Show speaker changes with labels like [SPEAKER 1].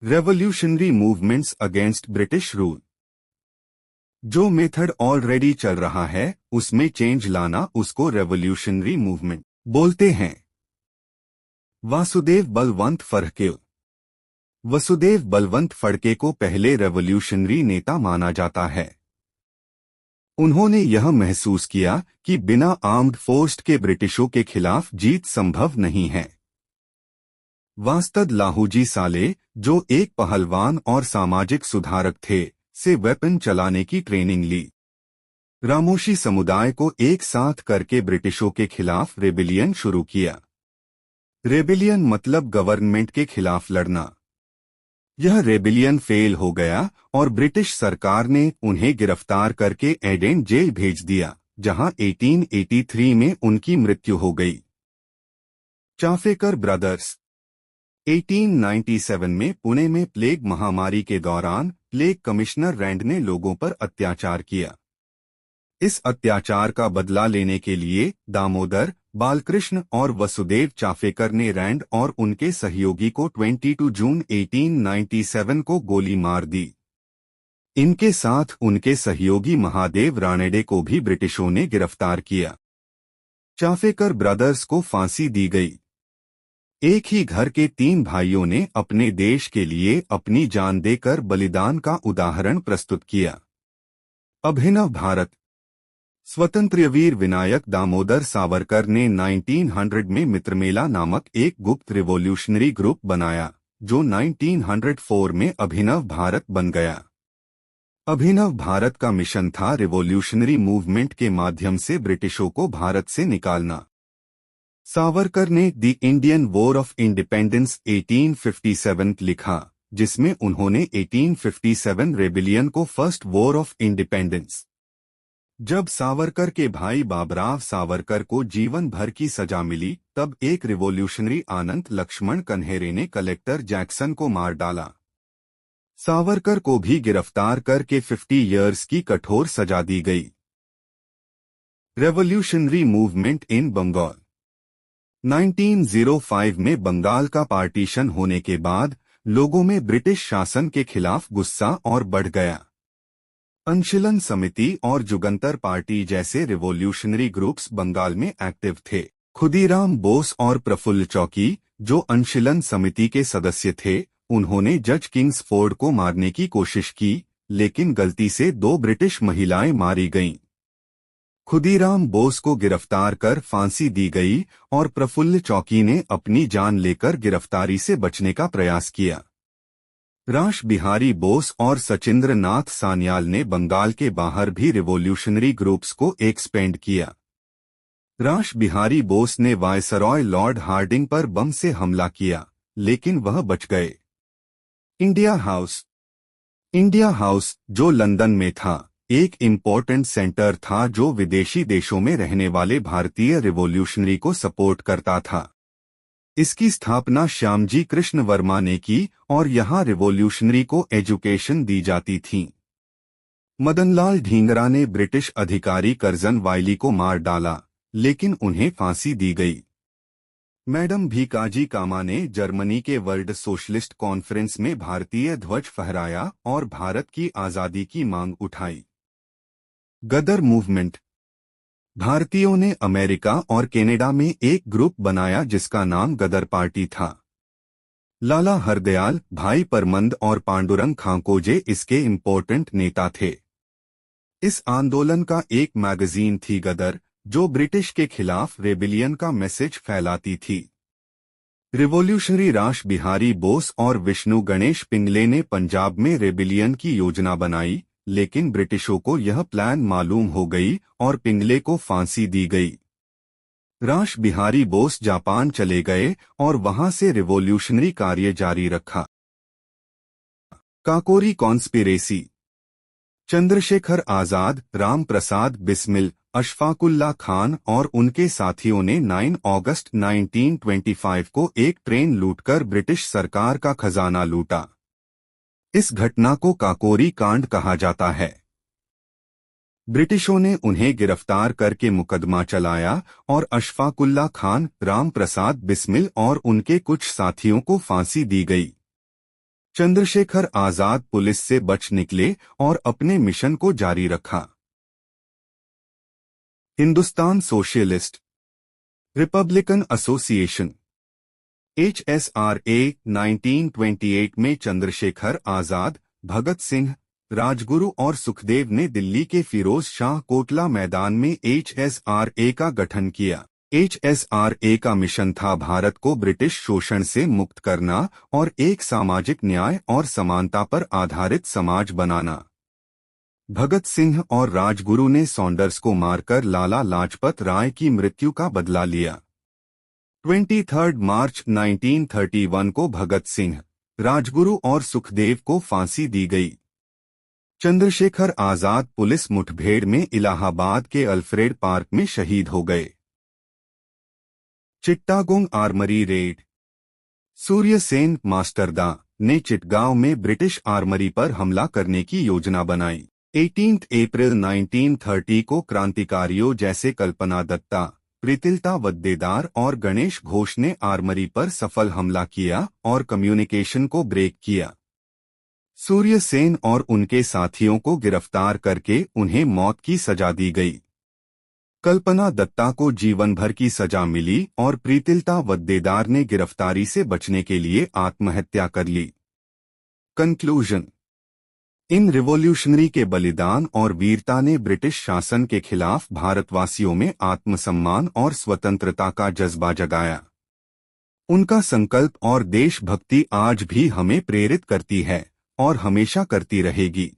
[SPEAKER 1] Revolutionary movements against British rule. जो method already चल रहा है उसमें चेंज लाना उसको रेवोल्यूशनरी मूवमेंट बोलते हैं। वासुदेव बलवंत फड़के। वसुदेव बलवंत फड़के को पहले रेवोल्यूशनरी नेता माना जाता है। उन्होंने यह महसूस किया कि बिना आर्म्ड फोर्स के ब्रिटिशों के खिलाफ जीत संभव नहीं है। वास्तद लाहूजी साले, जो एक पहलवान और सामाजिक सुधारक थे, से वेपन चलाने की ट्रेनिंग ली। रामोशी समुदाय को एक साथ करके ब्रिटिशों के खिलाफ रेबिलियन शुरू किया। रेबिलियन मतलब गवर्नमेंट के खिलाफ लड़ना। यह रेबिलियन फेल हो गया और ब्रिटिश सरकार ने उन्हें गिरफ्तार करके एडेन जेल भेज दिया, जहां 1883 में उनकी मृत्यु हो गई। चाफेकर ब्रदर्स। 1897 में पुणे में प्लेग महामारी के दौरान प्लेग कमिश्नर रैंड ने लोगों पर अत्याचार किया। इस अत्याचार का बदला लेने के लिए दामोदर, बालकृष्ण और वसुदेव चाफेकर ने रैंड और उनके सहयोगी को 22 जून 1897 को गोली मार दी। इनके साथ उनके सहयोगी महादेव रानडे को भी ब्रिटिशों ने गिरफ्तार किया। चाफेकर ब्रदर्स को फांसी दी गई। एक ही घर के 3 भाइयों ने अपने देश के लिए अपनी जान देकर बलिदान का उदाहरण प्रस्तुत किया। अभिनव भारत। स्वतंत्रवीर विनायक दामोदर सावरकर ने 1900 में मित्रमेला नामक एक गुप्त रिवॉल्यूशनरी ग्रुप बनाया, जो 1904 में अभिनव भारत बन गया। अभिनव भारत का मिशन था रिवॉल्यूशनरी मूवमेंट के माध्यम से ब्रिटिशों को भारत से निकालना। सावरकर ने the Indian war of independence 1857 लिखा, जिसमें उन्होंने 1857 रेबिलियन को फर्स्ट वॉर ऑफ इंडिपेंडेंस। जब सावरकर के भाई बाबराव सावरकर को जीवन भर की सजा मिली, तब एक रिवॉल्यूशनरी आनंद लक्ष्मण कन्हेरे ने कलेक्टर जैक्सन को मार डाला। सावरकर को भी गिरफ्तार करके 50 इयर्स की कठोर सजा दी गई। Revolutionary movement in Bengal. 1905 में बंगाल का पार्टीशन होने के बाद लोगों में ब्रिटिश शासन के खिलाफ गुस्सा और बढ़ गया। अंशिलन समिति और जुगंतर पार्टी जैसे रिवॉल्यूशनरी ग्रुप्स बंगाल में एक्टिव थे। खुदीराम बोस और प्रफुल्ल चौकी, जो अंशिलन समिति के सदस्य थे, उन्होंने जज किंग्सफोर्ड को मारने की कोशिश की, लेकिन गलती से 2 ब्रिटिश महिलाएं मारी गईं। खुदीराम बोस को गिरफ्तार कर फांसी दी गई और प्रफुल्ल चौकी ने अपनी जान लेकर गिरफ्तारी से बचने का प्रयास किया। रास बिहारी बोस और सचिंद्र नाथ सान्याल ने बंगाल के बाहर भी रिवॉल्यूशनरी ग्रुप्स को एक्सपेंड किया। रास बिहारी बोस ने वायसरॉय लॉर्ड हार्डिंग पर बम से हमला किया, लेकिन वह बच गए। India house. इंडिया हाउस, जो लंदन में था, एक इम्पोर्टेंट सेंटर था जो विदेशी देशों में रहने वाले भारतीय रिवॉल्यूशनरी को सपोर्ट करता था। इसकी स्थापना श्यामजी कृष्ण वर्मा ने की और यहाँ रिवॉल्यूशनरी को एजुकेशन दी जाती थी। मदनलाल ढींगरा ने ब्रिटिश अधिकारी कर्जन वाइली को मार डाला, लेकिन उन्हें फांसी दी गई। मैडम भीकाजी कामा ने जर्मनी के वर्ल्ड सोशलिस्ट कॉन्फ्रेंस में भारतीय ध्वज फहराया और भारत की आज़ादी की मांग उठाई। गदर मूवमेंट। भारतीयों ने अमेरिका और कनाडा में एक ग्रुप बनाया जिसका नाम गदर पार्टी था। लाला हरदयाल, भाई परमंद और पांडुरंग खांकोजे इसके इम्पोर्टेंट नेता थे। इस आंदोलन का एक मैगजीन थी गदर, जो ब्रिटिश के खिलाफ रेबिलियन का मैसेज फैलाती थी। रिवॉल्यूशनरी रास बिहारी बोस और विष्णु गणेश पिंगले ने पंजाब में रेबिलियन की योजना बनाई, लेकिन ब्रिटिशों को यह प्लान मालूम हो गई और पिंगले को फांसी दी गई। रास बिहारी बोस जापान चले गए और वहां से रिवॉल्यूशनरी कार्य जारी रखा। काकोरी कॉन्स्पिरेसी। चंद्रशेखर आजाद, राम प्रसाद बिस्मिल, अशफाकुल्ला खान और उनके साथियों ने 9 अगस्त 1925 को एक ट्रेन लूटकर ब्रिटिश सरकार का खजाना लूटा। इस घटना को काकोरी कांड कहा जाता है। ब्रिटिशों ने उन्हें गिरफ्तार करके मुकदमा चलाया और अशफाकुल्ला खान, राम प्रसाद बिस्मिल और उनके कुछ साथियों को फांसी दी गई। चंद्रशेखर आजाद पुलिस से बच निकले और अपने मिशन को जारी रखा। Hindustan socialist Republican association HSRA 1928 में चंद्रशेखर आजाद, भगत सिंह, राजगुरु और सुखदेव ने दिल्ली के फिरोज शाह कोटला मैदान में HSRA का गठन किया। HSRA का मिशन था भारत को ब्रिटिश शोषण से मुक्त करना और एक सामाजिक न्याय और समानता पर आधारित समाज बनाना। भगत सिंह और राजगुरु ने सॉन्डर्स को मारकर लाला लाजपत राय की मृत्यु का बदला लिया। 23 मार्च 1931 को भगत सिंह, राजगुरु और सुखदेव को फांसी दी गई। चंद्रशेखर आजाद पुलिस मुठभेड़ में इलाहाबाद के अल्फ्रेड पार्क में शहीद हो गए। Chittagong armoury raid. सूर्य सेन मास्टरदा ने चिटगांव में ब्रिटिश आर्मरी पर हमला करने की योजना बनाई। 18 अप्रैल 1930 को क्रांतिकारियों जैसे कल्पना दत्ता, प्रीतिलता वद्देदार और गणेश घोष ने आर्मरी पर सफल हमला किया और कम्युनिकेशन को ब्रेक किया। सूर्य सेन और उनके साथियों को गिरफ्तार करके उन्हें मौत की सजा दी गई। कल्पना दत्ता को जीवन भर की सजा मिली और प्रीतिलता वद्देदार ने गिरफ्तारी से बचने के लिए आत्महत्या कर ली। कंक्लूजन। इन रिवॉल्यूशनरी के बलिदान और वीरता ने ब्रिटिश शासन के खिलाफ भारतवासियों में आत्मसम्मान और स्वतंत्रता का जज्बा जगाया। उनका संकल्प और देशभक्ति आज भी हमें प्रेरित करती है और हमेशा करती रहेगी।